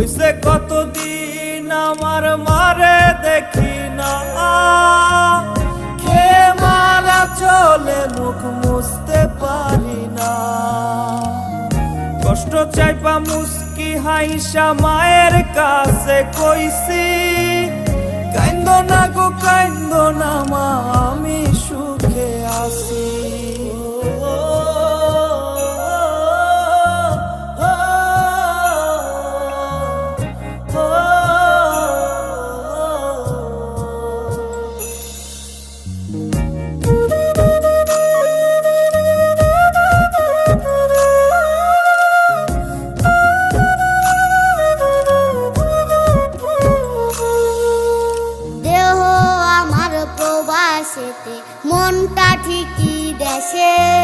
হইছে কতদিন আমার মারে দেখি না, খেয়ে মারা চলে মুখ মুছতে পারি না। কষ্ট চাইপা মুস্কি হাইসা মায়ের কাছে কইছি, কাইন্দো না গো কাইন্দো না মা, আমি সুখে আছি। মনটা ঠিকই দেশে।